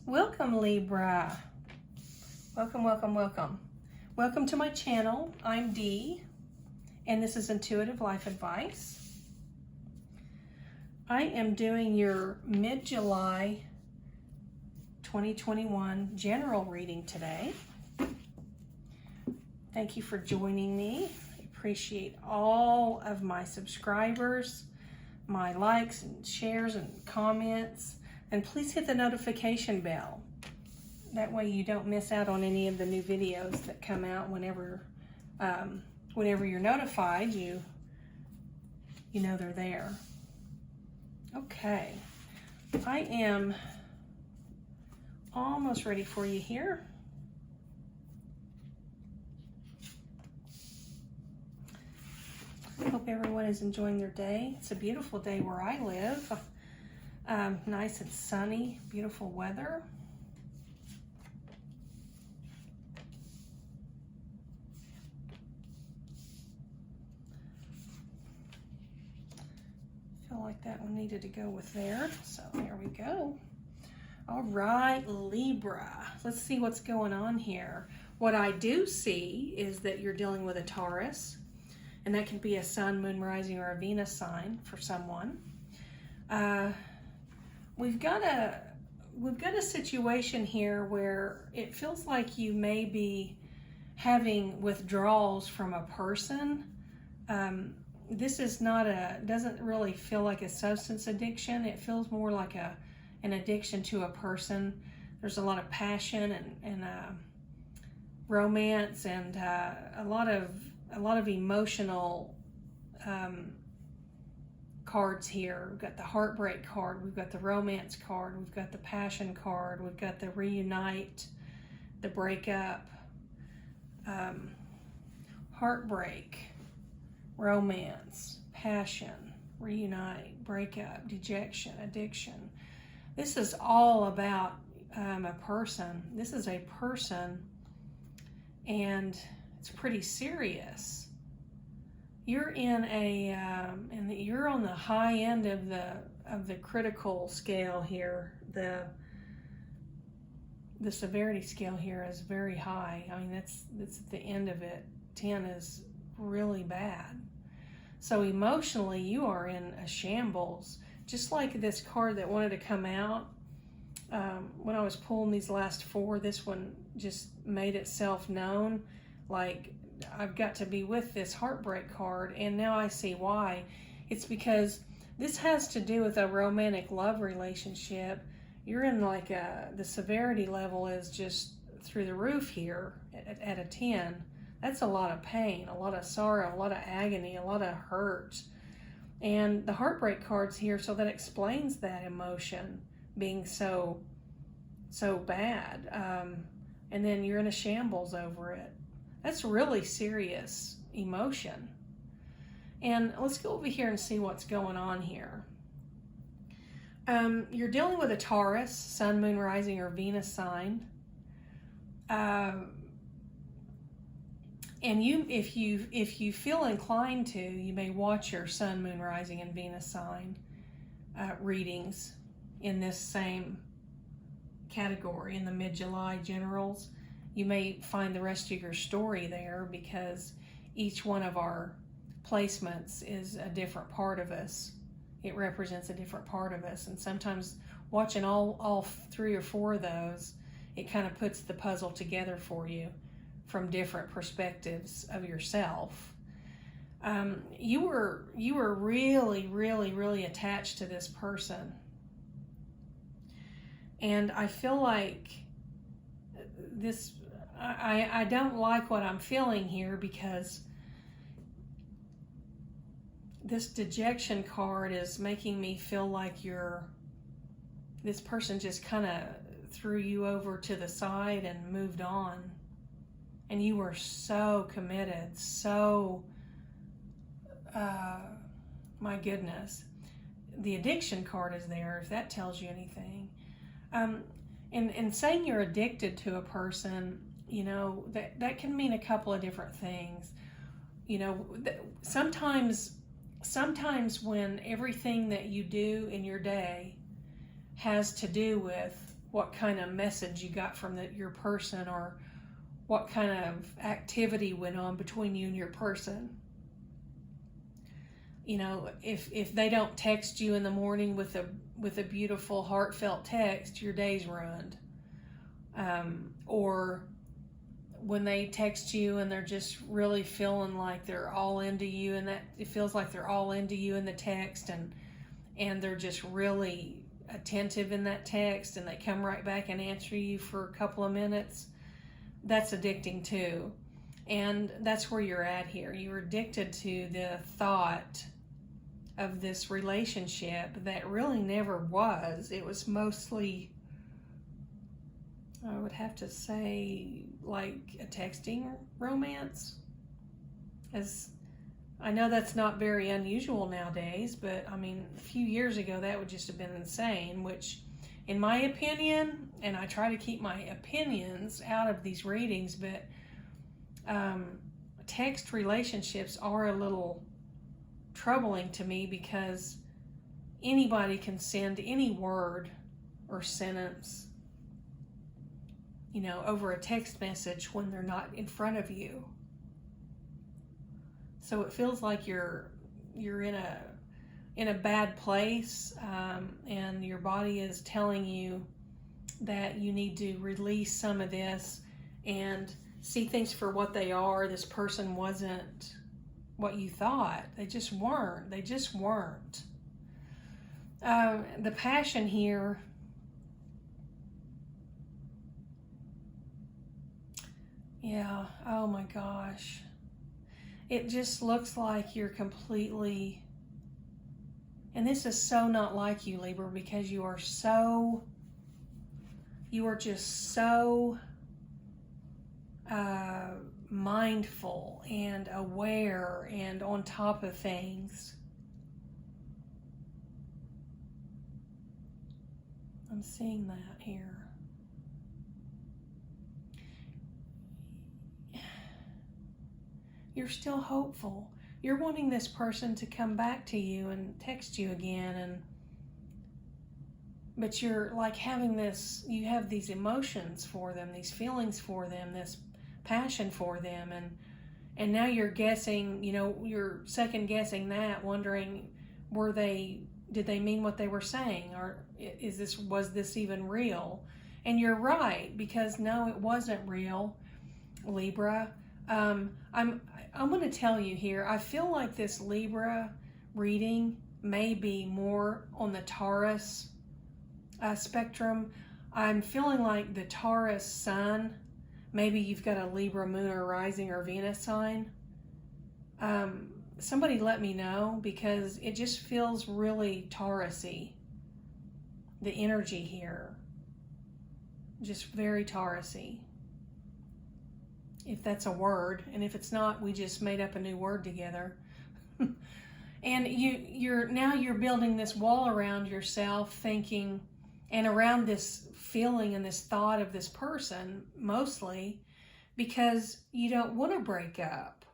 Welcome, Libra. Welcome, welcome, welcome. Welcome to my channel. I'm Dee, and this is Intuitive Life Advice. I am doing your mid-July 2021 general reading today. Thank you for joining me. I appreciate all of my subscribers, my likes and shares and comments. And please hit the notification bell. That way you don't miss out on any of the new videos that come out whenever you're notified, you know they're there. Okay, I am almost ready for you here. I hope everyone is enjoying their day. It's a beautiful day where I live. Nice and sunny, beautiful weather. Feel like that one needed to go with there, so there we go. All right, Libra. Let's see what's going on here. What I do see is that you're dealing with a Taurus, and that can be a sun, moon, rising, or a Venus sign for someone. We've got a situation here where it feels like you may be having withdrawals from a person. This is doesn't really feel like a substance addiction. It feels more like an addiction to a person. There's a lot of passion and romance and a lot of emotional cards here. We've got the heartbreak card, we've got the romance card, we've got the passion card, we've got the reunite, the breakup, heartbreak, romance, passion, reunite, breakup, dejection, addiction. This is all about a person. This is a person, and it's pretty serious. You're in you're on the high end of the critical scale here. The severity scale here is very high. I mean, that's the end of it. 10 is really bad. So emotionally, you are in a shambles. Just like this card that wanted to come out, when I was pulling these last four, this one just made itself known. Like, I've got to be with this heartbreak card, and now I see why. It's because this has to do with a romantic love relationship. You're in like the severity level is just through the roof here at a 10. That's a lot of pain, a lot of sorrow, a lot of agony, a lot of hurt. And the heartbreak card's here, so that explains that emotion being so bad. And then you're in a shambles over it. That's really serious emotion. And let's go over here and see what's going on here. You're dealing with a Taurus, sun, moon, rising, or Venus sign. And if you feel inclined to, you may watch your sun, moon, rising, and Venus sign readings in this same category in the mid-July generals. You may find the rest of your story there because each one of our placements is a different part of us. It represents a different part of us. And sometimes watching all 3 or 4 of those, it kind of puts the puzzle together for you from different perspectives of yourself. You were really, really, really attached to this person. And I feel like I don't like what I'm feeling here, because this dejection card is making me feel like this person just kind of threw you over to the side and moved on. And you were so committed, my goodness. The addiction card is there, if that tells you anything. And saying you're addicted to a person, that can mean a couple of different things. Sometimes when everything that you do in your day has to do with what kind of message you got from your person, or what kind of activity went on between you and your person. You know, if they don't text you in the morning with a beautiful, heartfelt text, your day's ruined. Or when they text you and they're just really feeling like they're all into you, and that it feels like they're all into you in the text, and they're just really attentive in that text, and they come right back and answer you for a couple of minutes, that's addicting too. And that's where you're at here. You're addicted to the thought of this relationship that really never was. It was mostly, I would have to say, like a texting romance. As I know that's not very unusual nowadays, but I mean, a few years ago that would just have been insane, which in my opinion, and I try to keep my opinions out of these readings, but text relationships are a little troubling to me, because anybody can send any word or sentence, you know, over a text message when they're not in front of you. So it feels like you're in a bad place, and your body is telling you that you need to release some of this and see things for what they are. This person wasn't what you thought. They just weren't. The passion here, yeah, oh my gosh. It just looks like you're completely, and this is so not like you, Libra, because you are just so mindful and aware and on top of things. I'm seeing that here. You're still hopeful. You're wanting this person to come back to you and text you again, but you're like having this, you have these emotions for them, these feelings for them, this passion for them, and now you're guessing, you know, you're second guessing that, wondering, did they mean what they were saying, or was this even real? And you're right, because no, it wasn't real, Libra. I'm going to tell you here, I feel like this Libra reading may be more on the Taurus spectrum. I'm feeling like the Taurus sun, maybe you've got a Libra moon or rising or Venus sign. Somebody let me know, because it just feels really Taurus-y. The energy here, just very Taurus-y. If that's a word, and if it's not, we just made up a new word together. And you're building this wall around yourself, thinking, and around this feeling and this thought of this person, mostly because you don't want to break up.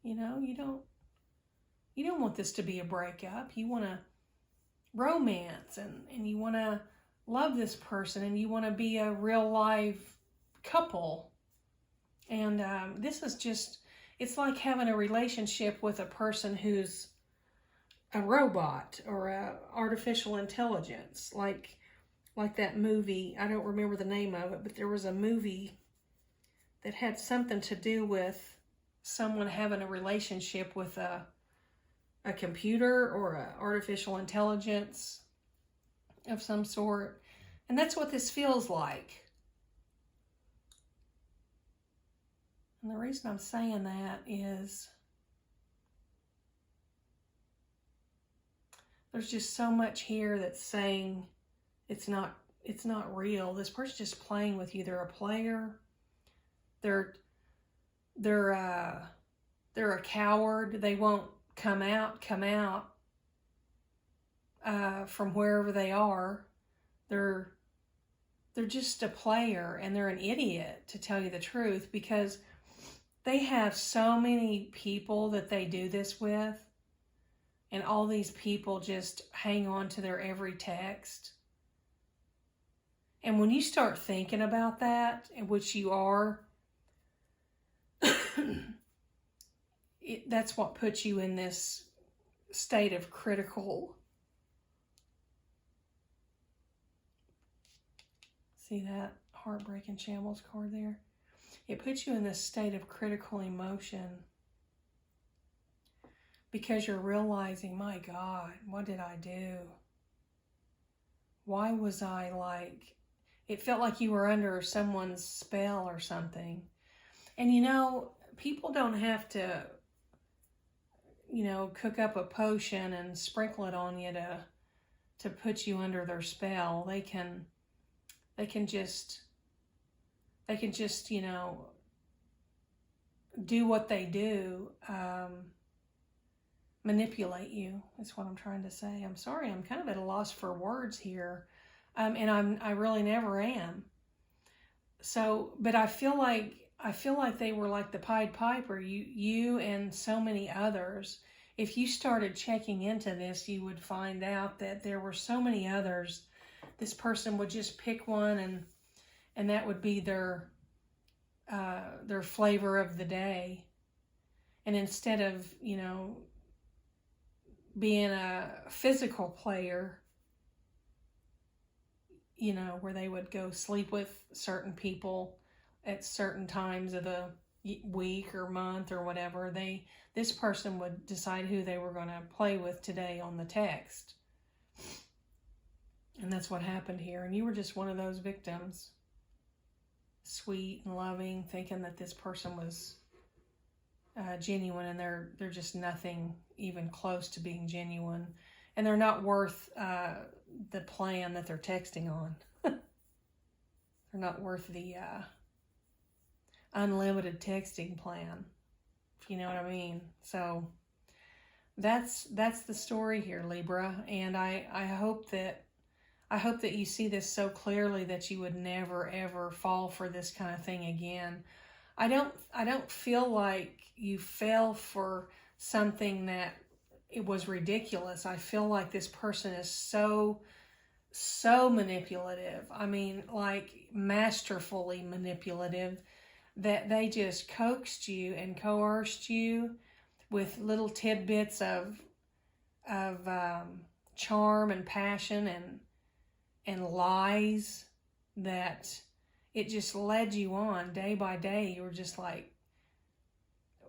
You know, you don't want this to be a breakup. You want to romance, and you want to love this person, and you want to be a real life couple. And this is just, it's like having a relationship with a person who's a robot or a artificial intelligence, like that movie. I don't remember the name of it, but there was a movie that had something to do with someone having a relationship with a computer or a artificial intelligence of some sort. And that's what this feels like. And the reason I'm saying that is there's just so much here that's saying it's not real. This person's just playing with you. They're a player. They're a coward. They won't come out from wherever they are. They're just a player, and they're an idiot, to tell you the truth, because they have so many people that they do this with, and all these people just hang on to their every text. And when you start thinking about that, which you are, that's what puts you in this state of critical. See that heartbreaking shambles card there? It puts you in this state of critical emotion because you're realizing, my God, what did I do? Why was I like, it felt like you were under someone's spell or something. And you know, people don't have to, you know, cook up a potion and sprinkle it on you to put you under their spell. They can just, you know, do what they do, manipulate you. That's what I'm trying to say. I'm sorry, I'm kind of at a loss for words here. And I really never am. So, but I feel like they were like the Pied Piper, you and so many others. If you started checking into this, you would find out that there were so many others. This person would just pick one, and that would be their flavor of the day. And instead of, you know, being a physical player, you know, where they would go sleep with certain people at certain times of the week or month or whatever, this person would decide who they were going to play with today on the text. And that's what happened here. And you were just one of those victims. Sweet and loving, thinking that this person was genuine, and they're just nothing even close to being genuine. And they're not worth the plan that they're texting on. They're not worth the unlimited texting plan, if you know what I mean. So that's the story here, Libra. And I hope that you see this so clearly that you would never ever fall for this kind of thing again. I don't feel like you fell for something that it was ridiculous. I feel like this person is so manipulative. I mean, like masterfully manipulative, that they just coaxed you and coerced you with little tidbits of charm and passion and lies, that it just led you on day by day. You were just like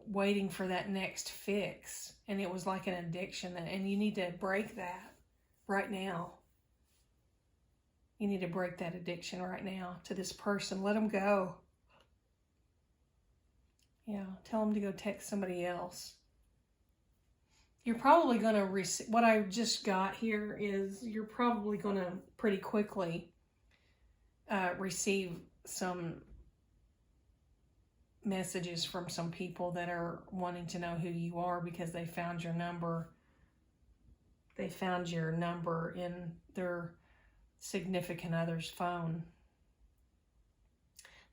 waiting for that next fix, and it was like an addiction, and you need to break that right now. You need to break that addiction right now to this person. Let them go. Yeah, tell them to go text somebody else. You're probably going to receive, what I just got here is you're probably going to pretty quickly receive some messages from some people that are wanting to know who you are because they found your number. They found your number in their significant other's phone.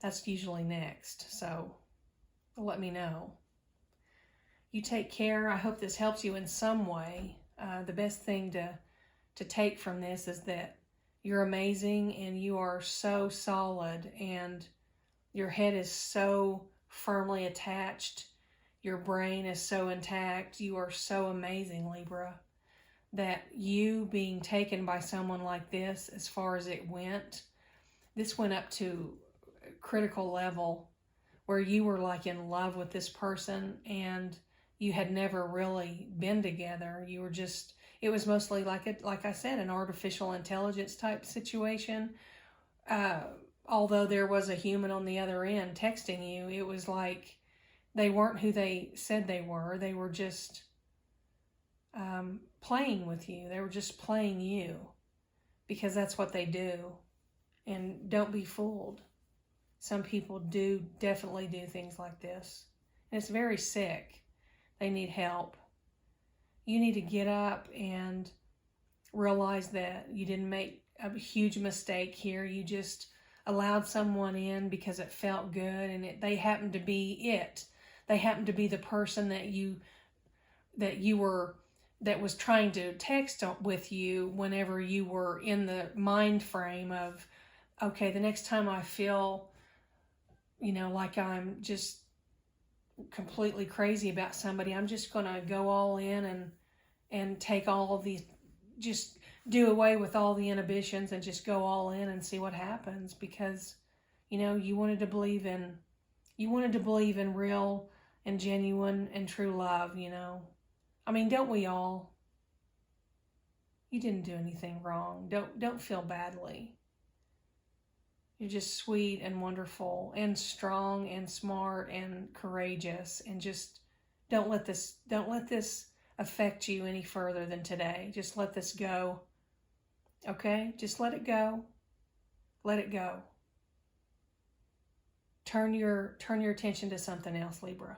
That's usually next, so let me know. You take care. I hope this helps you in some way. The best thing to take from this is that you're amazing, and you are so solid, and your head is so firmly attached. Your brain is so intact. You are so amazing, Libra, that you being taken by someone like this, as far as it went, this went up to a critical level where you were like in love with this person, and you had never really been together. You were just, it was mostly like I said, an artificial intelligence type situation. Although there was a human on the other end texting you, it was like they weren't who they said they were. They were just playing with you. They were just playing you, because that's what they do. And don't be fooled. Some people definitely do things like this. And it's very sick. They need help. You need to get up and realize that you didn't make a huge mistake here. You just allowed someone in because it felt good, and they happened to be it. They happened to be the person that was trying to text with you whenever you were in the mind frame of okay, the next time I feel, like I'm just completely crazy about somebody, I'm just going to go all in and take all of these, just do away with all the inhibitions and just go all in and see what happens, because you wanted to believe in real and genuine and true love. I mean, don't we all? You didn't do anything wrong. Don't feel badly. You're just sweet and wonderful and strong and smart and courageous, and just don't let this affect you any further than today. Just let this go. Okay? Just let it go. Let it go. Turn your attention to something else, Libra.